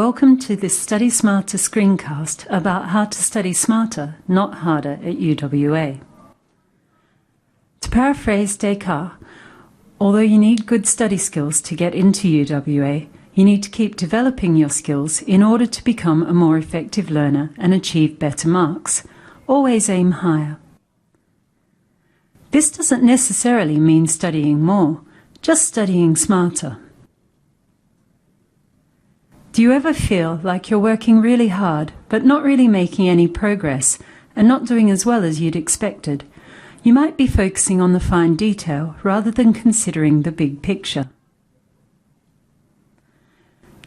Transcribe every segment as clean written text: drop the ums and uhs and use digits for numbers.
Welcome to this Study Smarter screencast about how to study smarter, not harder at UWA. To paraphrase Descartes, although you need good study skills to get into UWA, you need to keep developing your skills in order to become a more effective learner and achieve better marks. Always aim higher. This doesn't necessarily mean studying more, just studying smarter. Do you ever feel like you're working really hard but not really making any progress and not doing as well as you'd expected? You might be focusing on the fine detail rather than considering the big picture.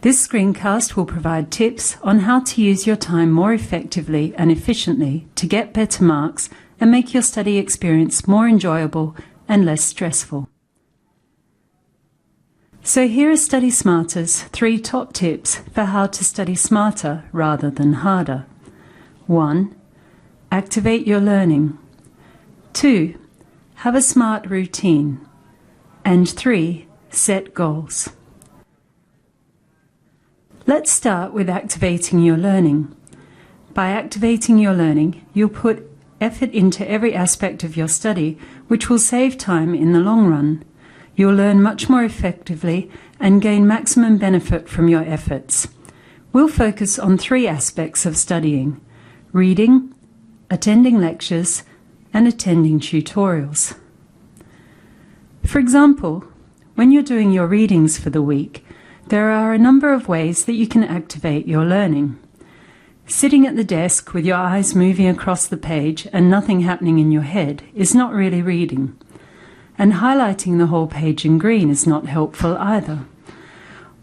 This screencast will provide tips on how to use your time more effectively and efficiently to get better marks and make your study experience more enjoyable and less stressful. So here are Study Smarter's 3 top tips for how to study smarter rather than harder. 1. Activate your learning. 2. Have a smart routine. And 3. Set goals. Let's start with activating your learning. By activating your learning, you'll put effort into every aspect of your study, which will save time in the long run. You'll learn much more effectively and gain maximum benefit from your efforts. We'll focus on 3 aspects of studying: reading, attending lectures, and attending tutorials. For example, when you're doing your readings for the week, there are a number of ways that you can activate your learning. Sitting at the desk with your eyes moving across the page and nothing happening in your head is not really reading. And highlighting the whole page in green is not helpful either.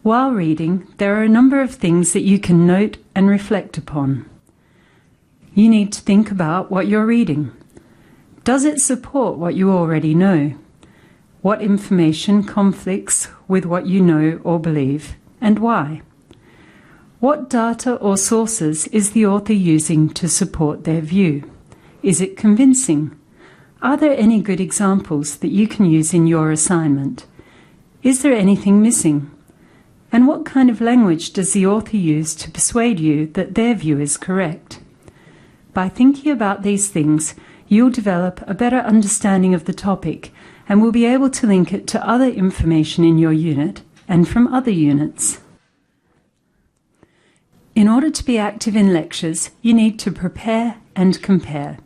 While reading, there are a number of things that you can note and reflect upon. You need to think about what you're reading. Does it support what you already know? What information conflicts with what you know or believe, and why? What data or sources is the author using to support their view? Is it convincing? Are there any good examples that you can use in your assignment? Is there anything missing? And what kind of language does the author use to persuade you that their view is correct? By thinking about these things, you'll develop a better understanding of the topic and will be able to link it to other information in your unit and from other units. In order to be active in lectures, you need to prepare and compare.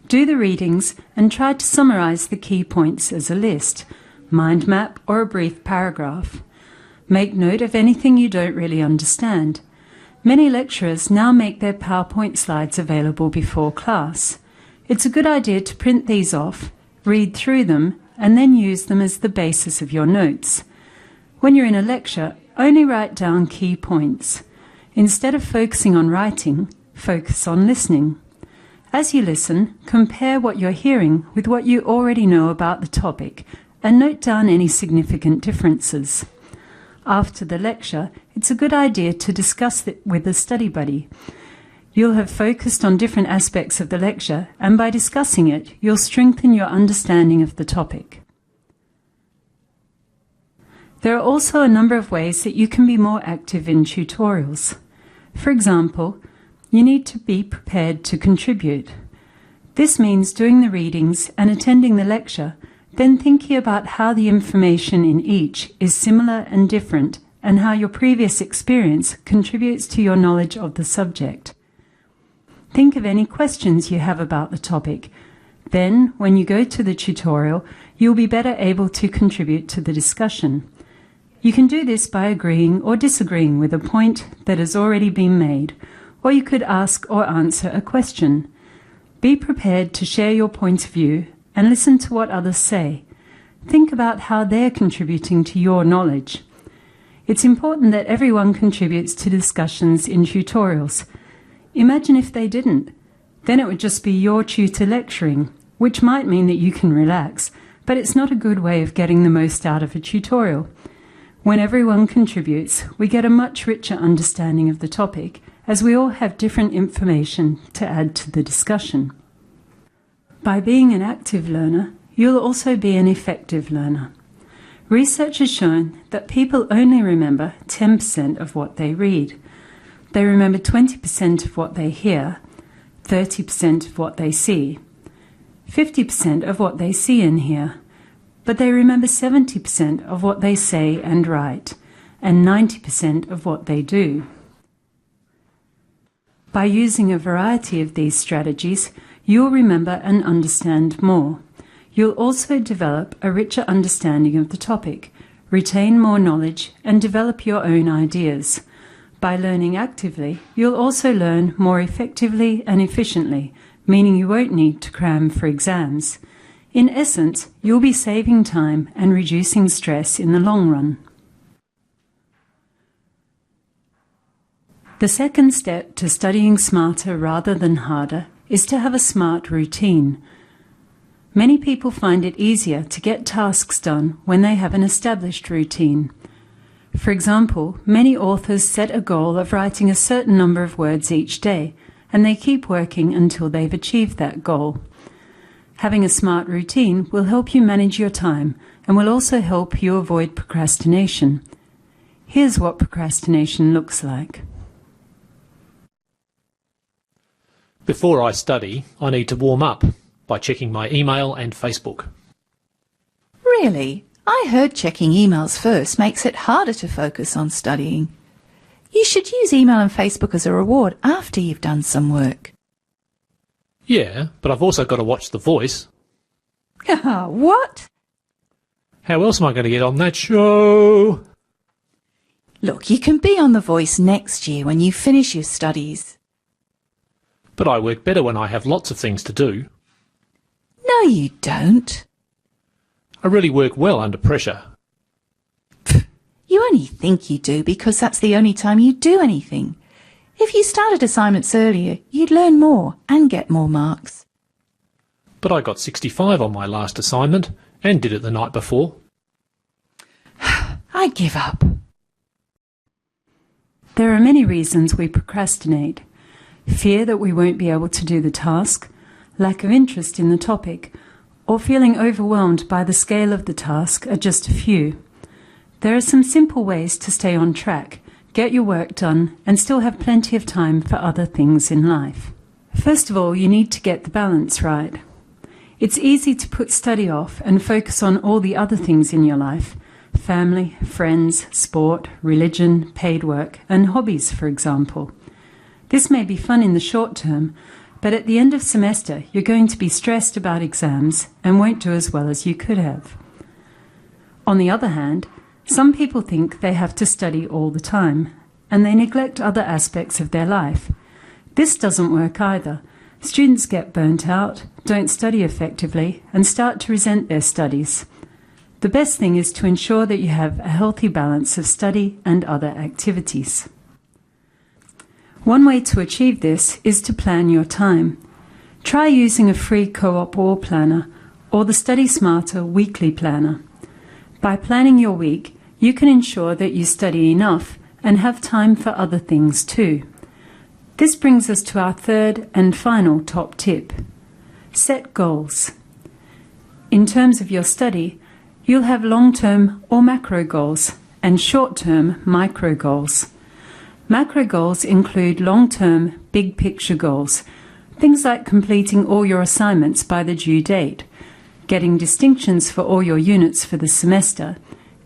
Do the readings and try to summarize the key points as a list, mind map, or a brief paragraph. Make note of anything you don't really understand. Many lecturers now make their PowerPoint slides available before class. It's a good idea to print these off, read through them, and then use them as the basis of your notes. When you're in a lecture, only write down key points. Instead of focusing on writing, focus on listening. As you listen, compare what you're hearing with what you already know about the topic and note down any significant differences. After the lecture, it's a good idea to discuss it with a study buddy. You'll have focused on different aspects of the lecture, and by discussing it, you'll strengthen your understanding of the topic. There are also a number of ways that you can be more active in tutorials. For example, you need to be prepared to contribute. This means doing the readings and attending the lecture, then thinking about how the information in each is similar and different and how your previous experience contributes to your knowledge of the subject. Think of any questions you have about the topic. Then, when you go to the tutorial, you'll be better able to contribute to the discussion. You can do this by agreeing or disagreeing with a point that has already been made, or you could ask or answer a question. Be prepared to share your point of view and listen to what others say. Think about how they're contributing to your knowledge. It's important that everyone contributes to discussions in tutorials. Imagine if they didn't. Then it would just be your tutor lecturing, which might mean that you can relax, but it's not a good way of getting the most out of a tutorial. When everyone contributes, we get a much richer understanding of the topic, as we all have different information to add to the discussion. By being an active learner, you'll also be an effective learner. Research has shown that people only remember 10% of what they read. They remember 20% of what they hear, 30% of what they see, 50% of what they see and hear, but they remember 70% of what they say and write, and 90% of what they do. By using a variety of these strategies, you'll remember and understand more. You'll also develop a richer understanding of the topic, retain more knowledge, and develop your own ideas. By learning actively, you'll also learn more effectively and efficiently, meaning you won't need to cram for exams. In essence, you'll be saving time and reducing stress in the long run. The second step to studying smarter rather than harder is to have a smart routine. Many people find it easier to get tasks done when they have an established routine. For example, many authors set a goal of writing a certain number of words each day, and they keep working until they've achieved that goal. Having a smart routine will help you manage your time and will also help you avoid procrastination. Here's what procrastination looks like. Before I study, I need to warm up by checking my email and Facebook. Really? I heard checking emails first makes it harder to focus on studying. You should use email and Facebook as a reward after you've done some work. Yeah, but I've also got to watch The Voice. What? How else am I going to get on that show? Look, you can be on The Voice next year when you finish your studies. But I work better when I have lots of things to do. No, you don't. I really work well under pressure. You only think you do because that's the only time you do anything. If you started assignments earlier, you'd learn more and get more marks. But I got 65 on my last assignment and did it the night before. I give up. There are many reasons we procrastinate. Fear that we won't be able to do the task, lack of interest in the topic, or feeling overwhelmed by the scale of the task are just a few. There are some simple ways to stay on track, get your work done, and still have plenty of time for other things in life. First of all, you need to get the balance right. It's easy to put study off and focus on all the other things in your life: family, friends, sport, religion, paid work, and hobbies, for example. This may be fun in the short term, but at the end of semester you're going to be stressed about exams and won't do as well as you could have. On the other hand, some people think they have to study all the time, and they neglect other aspects of their life. This doesn't work either. Students get burnt out, don't study effectively, and start to resent their studies. The best thing is to ensure that you have a healthy balance of study and other activities. One way to achieve this is to plan your time. Try using a free Co-op Wall Planner or the Study Smarter Weekly Planner. By planning your week, you can ensure that you study enough and have time for other things too. This brings us to our third and final top tip. Set goals. In terms of your study, you'll have long-term or macro goals and short-term micro goals. Macro goals include long-term, big-picture goals, things like completing all your assignments by the due date, getting distinctions for all your units for the semester,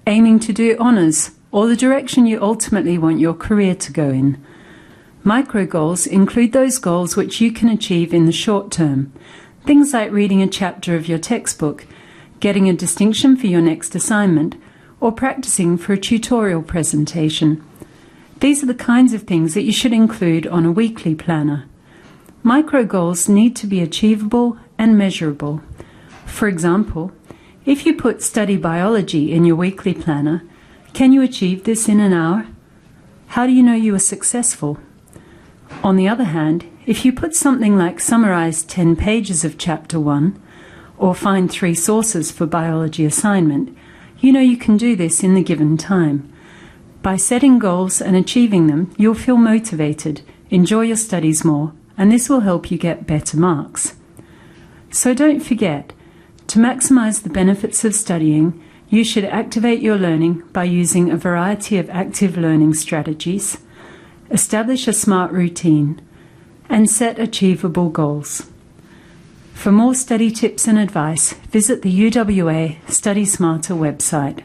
aiming to do honours, or the direction you ultimately want your career to go in. Micro goals include those goals which you can achieve in the short term, things like reading a chapter of your textbook, getting a distinction for your next assignment, or practicing for a tutorial presentation. These are the kinds of things that you should include on a weekly planner. Micro goals need to be achievable and measurable. For example, if you put study biology in your weekly planner, can you achieve this in an hour? How do you know you are successful? On the other hand, if you put something like summarize 10 pages of chapter 1 or find 3 sources for biology assignment, you know you can do this in the given time. By setting goals and achieving them, you'll feel motivated, enjoy your studies more, and this will help you get better marks. So don't forget, to maximize the benefits of studying, you should activate your learning by using a variety of active learning strategies, establish a smart routine, and set achievable goals. For more study tips and advice, visit the UWA Study Smarter website.